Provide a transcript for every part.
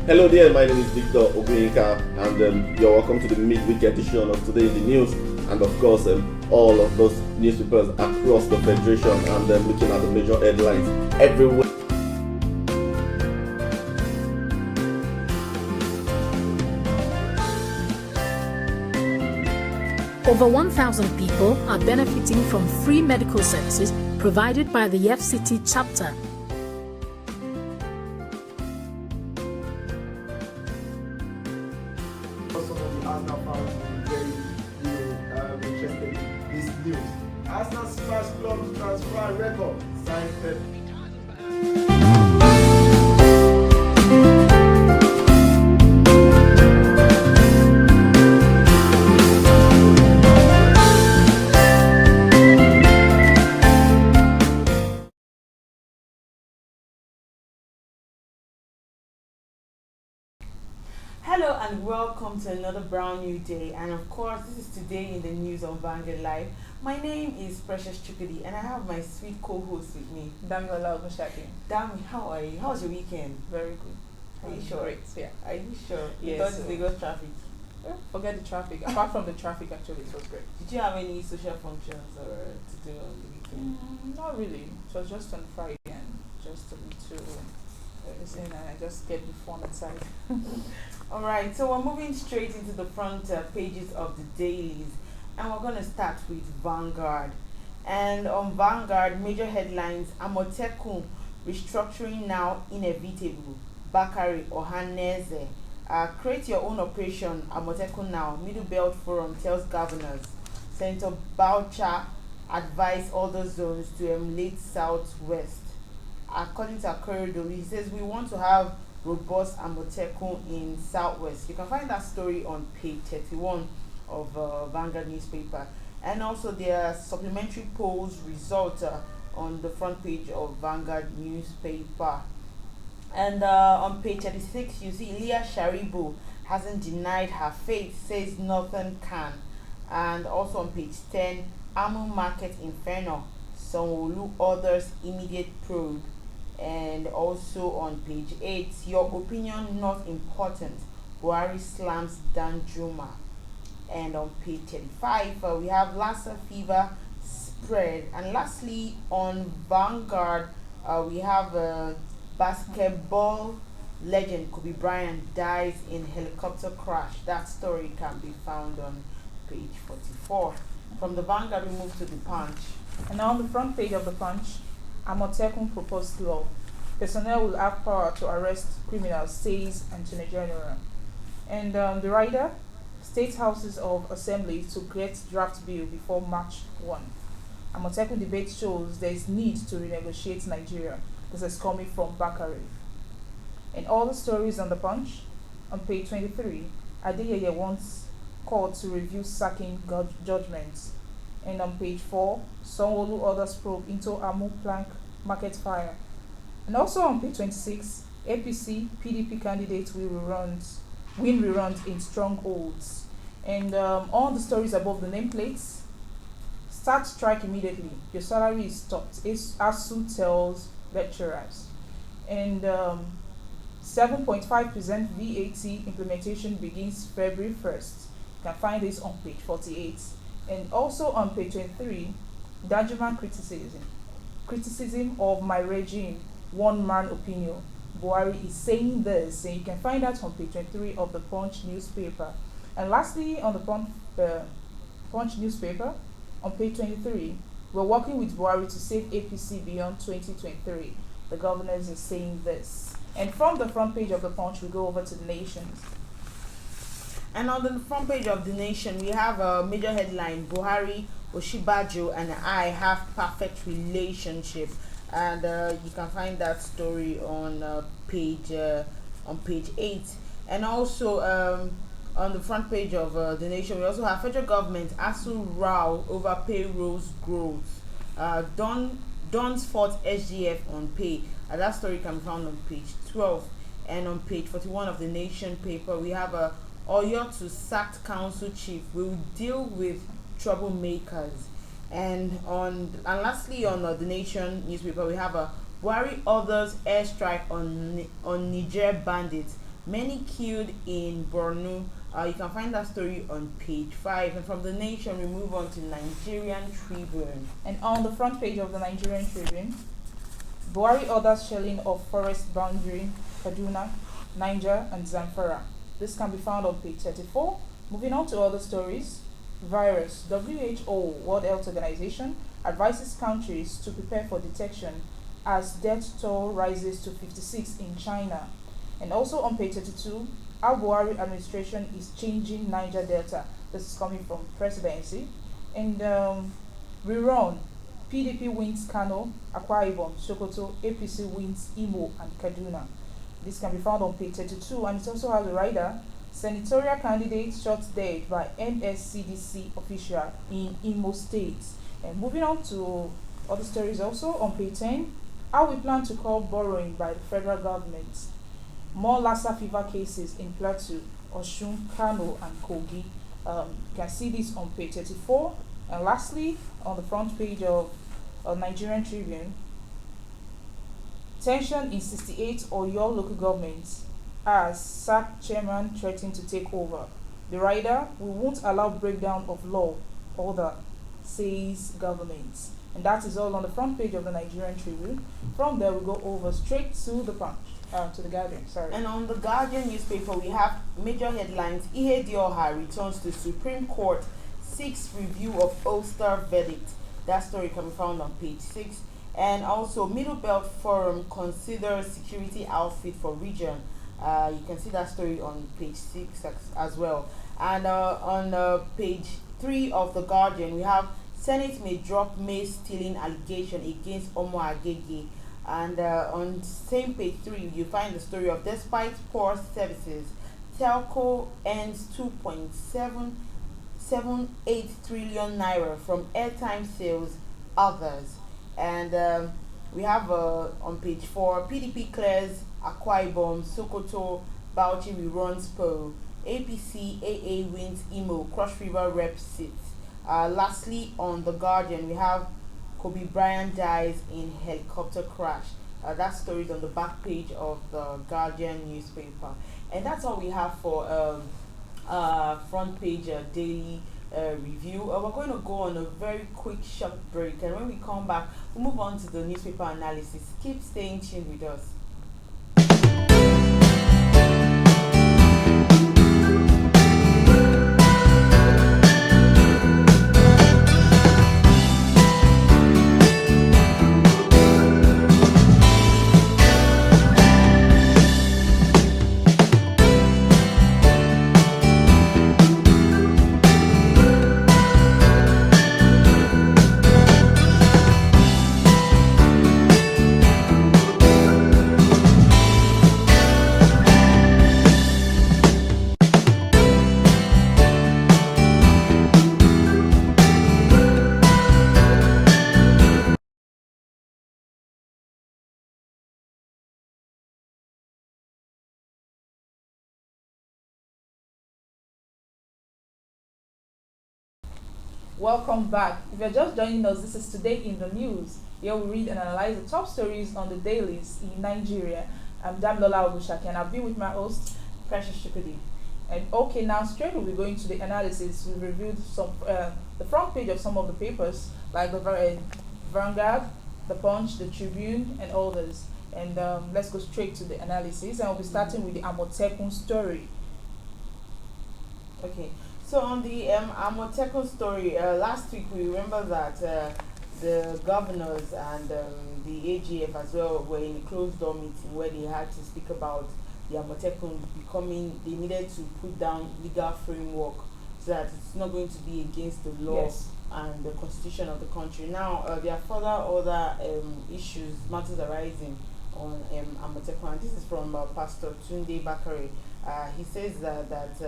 Hello there, my name is Victor Ogunyika, and you're welcome to the midweek edition of Today in the News, and of course, all of those newspapers across the Federation, and looking at the major headlines everywhere. Over 1,000 people are benefiting from free medical services provided by the FCT chapter. Some of the Arsenal fans will be very interested in this news. Arsenal's first club transfer record signed Pep. Hello and welcome to another brand new day, and of course this is Today in the News on Vanguard Live. My name is Precious Chukudi and I have my sweet co-host with me, Damilola Ogunshaki. Dami. How are you? How was your weekend? Very good. Are you sure? Great, yeah. Are you sure? Yes, You thought so- it's Lagos traffic. Forget the traffic. Apart from the traffic, actually, it was great. Did you have any social functions or to do on the weekend? Not really. It was just on Friday and just a little listen, and I just get the fun inside. Alright, so we're moving straight into the front pages of the dailies, and we're going to start with Vanguard. And on Vanguard, major headlines: Amotekun restructuring now inevitable. Bakari Ohaneze. Create your own operation. Amotekun now. Middle Belt Forum tells governors. Senator Boucha advised other zones to emulate Southwest. According to Akoredolu, he says we want to have robust Amotekun in Southwest. You can find that story on page 31 of Vanguard newspaper. And also there are supplementary polls result on the front page of Vanguard newspaper. And on page 36, you see Leah Sharibu hasn't denied her faith, says nothing can. And also on page 10, Amu Market Inferno, Sanwo-Olu orders immediate probe. And also on page 8, your opinion not important, Buhari slams Danjuma. And on page 35, we have Lassa fever spread. And lastly, on Vanguard, we have basketball legend Kobe Bryant dies in helicopter crash. That story can be found on page 44. From the Vanguard, we move to the Punch. And on the front page of the Punch, Amotekun proposed law. Personnel will have power to arrest criminals, says Attorney General. And the rider, State Houses of Assembly to create draft bill before March 1. Amotekun debate shows there is need to renegotiate Nigeria. This is coming from Bakari. And all the stories on the Punch, on page 23, Adeyeye wants court to review sacking judgments. And on page 4, Sanwo-Olu orders probe into Amu Plank market fire. And also on page 26, APC PDP candidates win reruns in strongholds. And all the stories above the nameplates: start strike immediately. Your salary is stopped. ASU tells lecturers. And 7.5% VAT implementation begins February 1st. You can find this on page 48. And also on page 23, Danjuma criticism of my regime, one man opinion. Buhari is saying this, and you can find that on page 23 of the Punch newspaper. And lastly, on the Punch newspaper, on page 23, we're working with Buhari to save APC beyond 2023. The governors is saying this. And from the front page of the Punch, we go over to the Nations. And on the front page of the Nation, we have a major headline: Buhari, Oshibajo, and I have perfect relationship. And you can find that story on page 8. And also on the front page of the Nation, we also have federal government ASU row over payrolls growth. Don's fought SGF on pay. That story can be found on page 12. And on page 41 of the Nation paper, we have a Oyo to sacked council chief. We will deal with troublemakers. And lastly, on the Nation newspaper, we have a Buhari orders airstrike on Niger bandits. Many killed in Borno. You can find that story on page 5. And from the Nation, we move on to Nigerian Tribune. And on the front page of the Nigerian Tribune, Buhari orders shelling of forest boundary, Kaduna, Niger, and Zamfara. This can be found on page 34. Moving on to other stories, virus. WHO, World Health Organization, advises countries to prepare for detection as death toll rises to 56 in China. And also on page 32, how Buhari administration is changing Niger Delta. This is coming from presidency. And rerun. PDP wins Kano, Akwa Ibom, Sokoto, APC wins Imo and Kaduna. This can be found on page 32, and it also has a rider. Senatorial candidate shot dead by NSCDC official in Imo State. And moving on to other stories also on page 10, how we plan to curb borrowing by the federal government. More Lassa fever cases in Plateau, Osun, Kano, and Kogi. You can see this on page 34. And lastly, on the front page of Nigerian Tribune, tension in 68 Oyo local governments as SAC chairman threatened to take over. The rider, we won't allow breakdown of law, order, says government. And that is all on the front page of the Nigerian Tribune. From there, we go over straight to the Punch, to the Guardian. Sorry. And on the Guardian newspaper, we have major headlines. Ihe Dioha returns to Supreme Court, seeks review of Ulster verdict. That story can be found on page 6. And also, Middle Belt Forum considers security outfit for region. You can see that story on page 6 as well. And on page 3 of the Guardian, we have Senate may drop maize stealing allegation against Omo Agege. And on same page 3, you find the story of despite poor services, Telco earns 2.778 trillion naira from airtime sales, others. And we have on page 4, PDP clears Akwa Ibom, Sokoto, Bauchi reruns poll, APC, AA wins Imo, Cross River rep sits. Lastly, on The Guardian, we have Kobe Bryant dies in helicopter crash. That story is on the back page of the Guardian newspaper. And that's all we have for front page daily review. We're going to go on a very quick short break, and when we come back, we'll move on to the newspaper analysis. Keep staying tuned with us. Welcome back. If you're just joining us, this is Today in the News. Here we read and analyze the top stories on the dailies in Nigeria. I'm Damilola Ogushaki, and I'll be with my host, Precious Shukudi. And okay, now straight we'll be going to the analysis. We've reviewed some the front page of some of the papers, like the Vanguard, the Punch, the Tribune, and others. And let's go straight to the analysis, and we'll be starting with the Amotekun story. Okay. So on the Amotekun story, last week we remember that the governors and the AGF as well were in a closed door meeting where they had to speak about the Amotekun becoming, they needed to put down legal framework so that it's not going to be against the law. Yes. And the constitution of the country. Now there are further other issues, matters arising on Amotekun, and this is from Pastor Tunde Bakare. He says that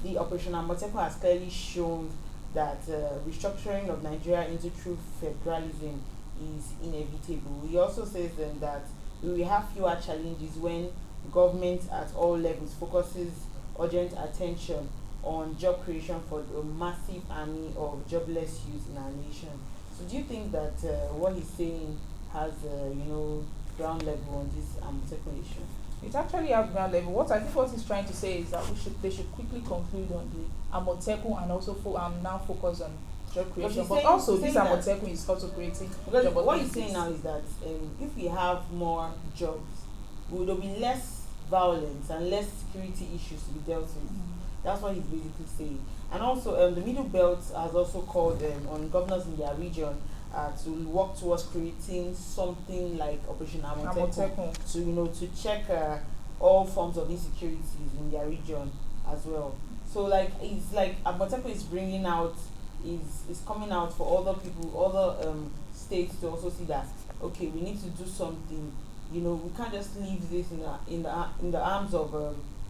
the Operation Amotekun has clearly shown that restructuring of Nigeria into true federalism is inevitable. He also says that we will have fewer challenges when government at all levels focuses urgent attention on job creation for a massive army of jobless youth in our nation. So do you think that what he's saying has ground level on this Amotekun issue? It's actually at ground level. What he's trying to say is that they should quickly conclude on the Amotekun and also now focus on job creation. But also this Amotekun is also creating because job what he's opportunities. saying now is that if we have more jobs, there will be less violence and less security issues to be dealt with. That's what he's basically saying. And also the Middle Belt has also called on governors in their region to work towards creating something like Operation Amotekun to check all forms of insecurities in their region as well. So like it's like Amotekun is bringing out is coming out for other people, other states to also see that okay, we need to do something. We can't just leave this in the arms of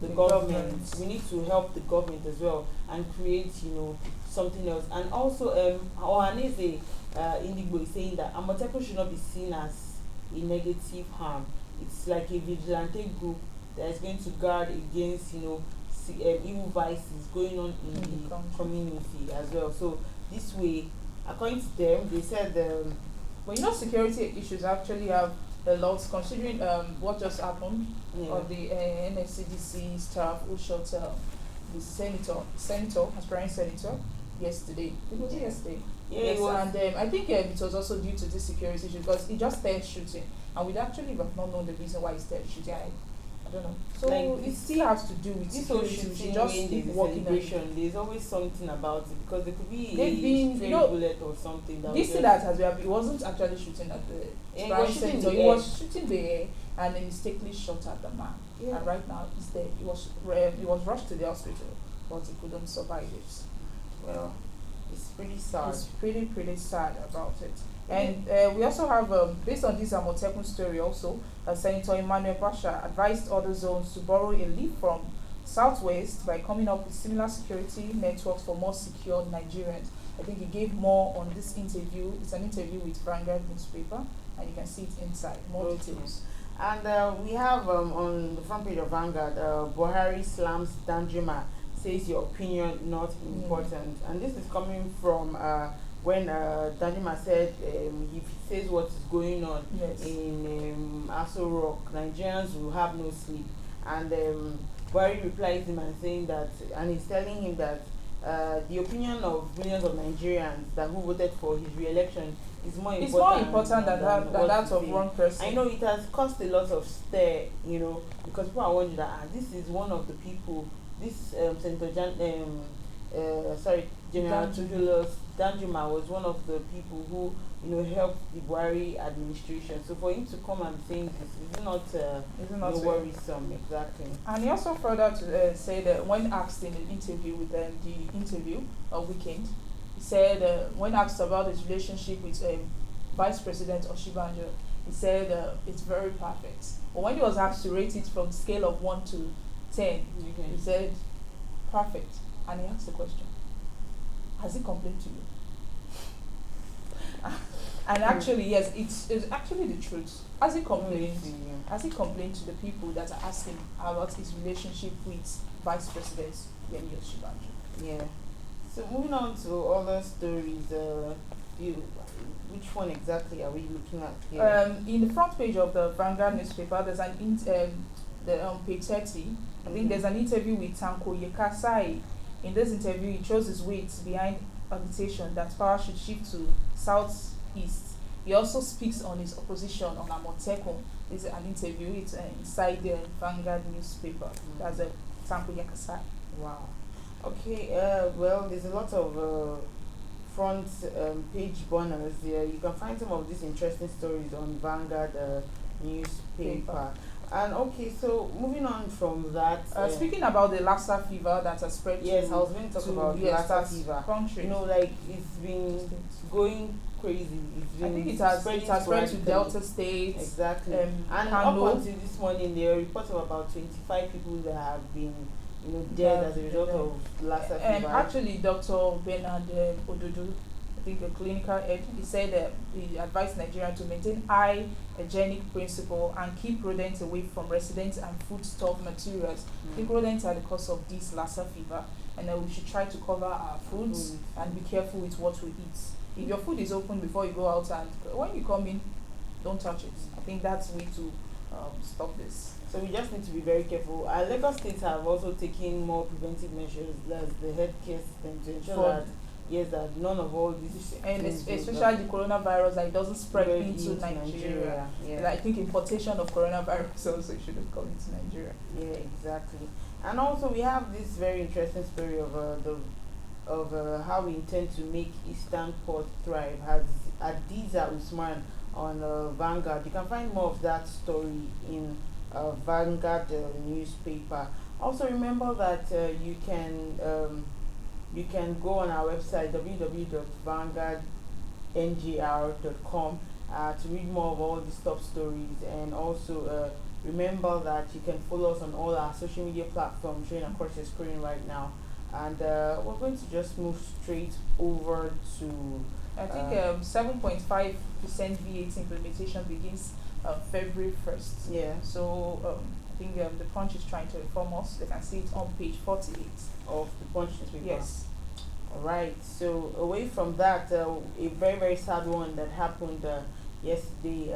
the government. We need to help the government as well and create something else. And also Ohaneze Indigbo is saying that Amotekun should not be seen as a negative harm. It's like a vigilante group that is going to guard against evil vices going on in the community as well. So this way, according to them, they said but security issues actually have a lot, considering what just happened of the NSCDC staff who shot the aspiring senator yesterday. It was yesterday. Yeah, yes, it was. And I think it was also due to this security issue because he just started shooting, and we'd actually have not known the reason why he started shooting. I don't know. So like, it still has to do with this whole security. shooting Just when keep there's a working on it. celebration. There's always something about it because there could be They've been, stray bullet or something. This thing that has been, he wasn't actually shooting at the he was shooting so the he air. was shooting the air and then mistakenly shot at the man. Yeah. And right now he's dead. He was rushed to the hospital, but he couldn't survive it. Well, it's pretty sad. It's pretty sad about it. And we also have, based on this Amotekun story also, Senator Emmanuel Basha advised other zones to borrow a leaf from Southwest by coming up with similar security networks for more secure Nigerians. I think he gave more on this interview. It's an interview with Vanguard newspaper, and you can see it inside, more details. And we have on the front page of Vanguard, Buhari slams Danjuma, says your opinion not important. And this is coming from when Danjuma said if he says what is going on in Aso Rock, Nigerians will have no sleep. And Buhari replies him and saying that, and he's telling him that the opinion of millions of Nigerians that who voted for his re-election is more important. It's more important than that of one person. I know it has caused a lot of stir, because people are wondering that this is one of the people. This Senator General Tudulus Danjuma was one of the people who helped the Buhari administration. So for him to come and saying this is not worrisome, exactly. And he also further to say that when asked in an interview with the interview Weekend, he said when asked about his relationship with Vice President Oshibanjo, he said it's very perfect. But when he was asked to rate it from scale of 1 to 10, he said perfect. And he asked the question, has he complained to you? And actually, yes, it's actually the truth. Has he complained? Has he complained to the people that are asking about his relationship with Vice President Yemi Oshibanjo? Yeah. So moving on to other stories, which one exactly are we looking at here? In the front page of the Vanguard newspaper, there's page 30. I think there's an interview with Tanko Yekasai. In this interview, he shows his weight behind agitation that power should shift to southeast. He also speaks on his opposition on Amotekun. This is an interview. It's inside the Vanguard newspaper. That's a Tanko Yekasai. Wow. Okay. Well, there's a lot of front page burners there. You can find some of these interesting stories on Vanguard newspaper. And okay, so moving on from that, speaking about the Lassa fever that has spread. Yes, I was going to talk about Lassa fever. Country. Like it's been going crazy. I think it has spread to Delta State. Exactly. And Kano. up until this morning, there are reports of about 25 people that have been, dead as a result of Lassa fever. Actually, Dr. Bernard Odudu, I think the clinical head, he said that he advised Nigerians to maintain high hygienic principle and keep rodents away from residents and foodstuff materials. I think rodents are the cause of this Lassa fever, and we should try to cover our foods and be careful with what we eat. If your food is open before you go out, and when you come in, don't touch it. I think that's way to stop this. So we just need to be very careful. Lagos states have also taken more preventive measures, as the healthcare system, to ensure For- that yes, that none of all these And things will especially the coronavirus, that it doesn't spread spread into Nigeria. Yeah. And I think importation of coronavirus also shouldn't come into Nigeria. Yeah, exactly. And also we have this very interesting story of how we intend to make Eastern Port thrive. Has Adiza Usman on Vanguard. You can find more of that story in Vanguard newspaper. Also remember that you can go on our website www.vanguardngr.com to read more of all these top stories, and also remember that you can follow us on all our social media platforms showing across your screen right now. And we're going to just move straight over to I think 7.5% VAT implementation begins February 1st. yeah So I think the Punch is trying to inform us. They can see it on page 48. of the Punch newspaper. Yes. All right. So away from that, a very very sad one that happened yesterday.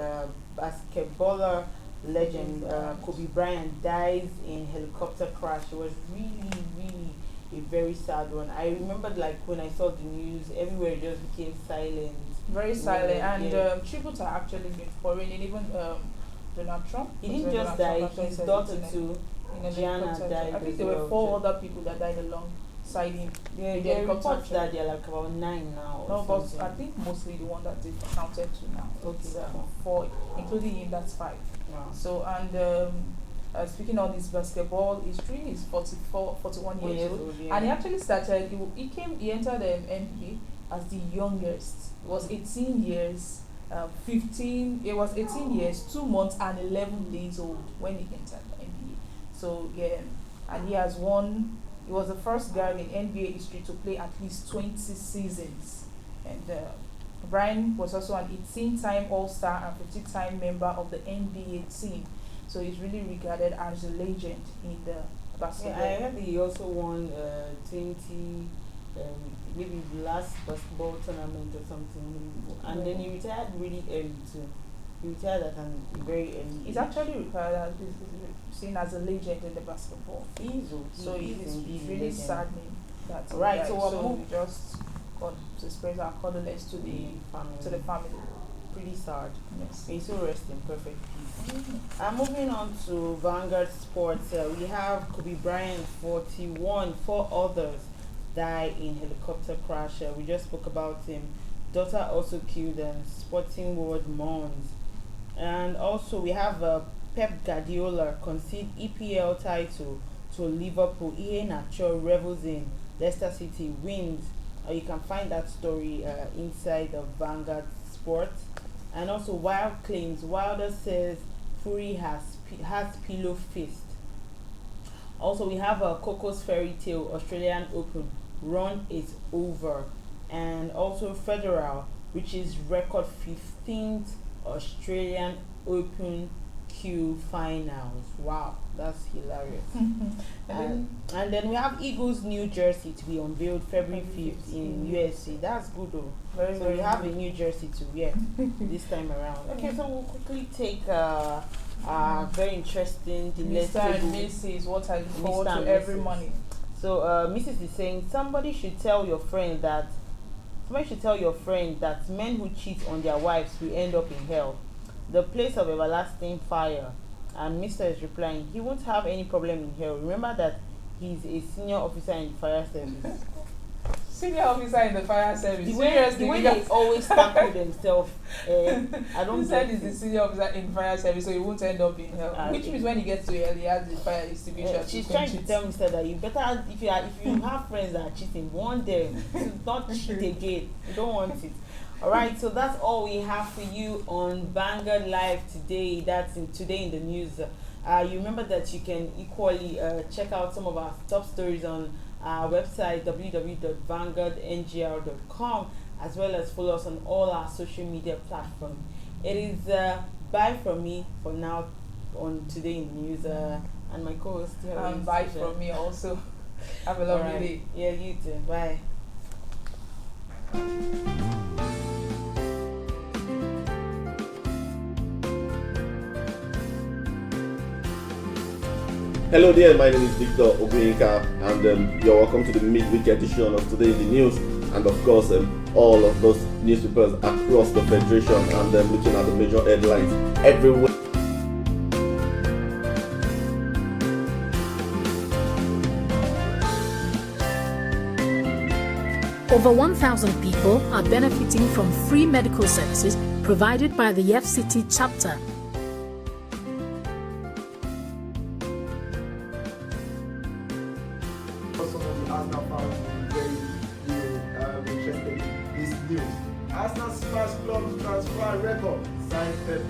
Basketballer legend Kobe Bryant dies in helicopter crash. It was really a very sad one. I remembered like when I saw the news, everywhere just became silent. Very silent. Yeah, And yeah. tributes are actually been pouring in. Even Donald Trump. He didn't President just Donald die; Trump actually his said daughter it in a- too. in a Gianna helicopter. died I think as there were well, 4 too. other people that died alongside him. Yeah, in the there are helicopter reports that accident. there are like about 9 now. No, or but something. I think mostly the one that they've counted to now. It's Okay. 4, including him, that's 5. Wow. So, and speaking on his basketball history, he's 41 years old. yeah. And he actually started, he entered the NBA as the youngest. It was 18 years, 2 months and 11 days old when he entered the NBA. So, yeah, and he has won, he was the first guy in NBA history to play at least 20 seasons. And Brian was also an 18-time All-Star and 15-time member of the NBA team. So he's really regarded as a legend in the basketball. Yeah, I heard he also won 20, maybe the last basketball tournament or something, and then he retired really early too. He retired at a very early. He's age. actually regarded as seen as a legend in the basketball. He is, oh, So he it's is indeed a really legend. saddening that he Right, died. so we'll So move- we just got to express our condolences to the family. Pretty sad. Yes. May so rest in perfect peace. Moving on to Vanguard Sports, we have Kobe Bryant, 41. 4 others die in helicopter crash. We just spoke about him. Daughter also killed, and Sporting World mourns. And also we have Pep Guardiola concede EPL title to Liverpool. Ian Nacho revels in Leicester City wins. You can find that story inside of Vanguard Sports. And also Wild claims Wilder says Fury has pillow fist. Also we have a Coco's Fairy Tale Australian Open run is over, and also Federal reaches record 15th Australian Open Q finals. Wow, that's hilarious. And then we have Eagles new jersey to be unveiled February 5th in USC. That's good though. Very, So very you have a good. new jersey to wear this time around. Okay, so we'll quickly take very interesting, Mr. and delectable. Mrs. What I look forward Mr. to and every Mrs. morning. So Mrs. is saying somebody should tell your friend that men who cheat on their wives will end up in hell, the place of everlasting fire. And Mr. is replying, he won't have any problem in hell. Remember that he's a senior officer in the fire service. Senior officer in the fire service. The way Seriously, they because always tackle themselves, I don't he said get he's the it. senior officer in fire service, so he won't end up in hell. Which Okay. means when he gets to hell, he has the fire extinguisher. She's to trying to quench tell it. Mr. that you better, if you have friends that are cheating, warn them to not cheat again. You don't want it. Alright, so that's all we have for you on Vanguard Live today. That's today in the news. You remember that you can equally check out some of our top stories on our website www.vanguardngr.com, as well as follow us on all our social media platforms. It is bye from me for now on today in the news, and my co-host here. And bye from me also. Have a lovely day. Yeah, you too. Bye. Hello there, my name is Victor Obuyinka, and you're welcome to the midweek edition of Today in the News, and of course, all of those newspapers across the Federation, and looking at the major headlines everywhere. Over 1,000 people are benefiting from free medical services provided by the FCT chapter. Some of the Arsenal fans will be very interested in this news. Arsenal's first club transfer record signed Pep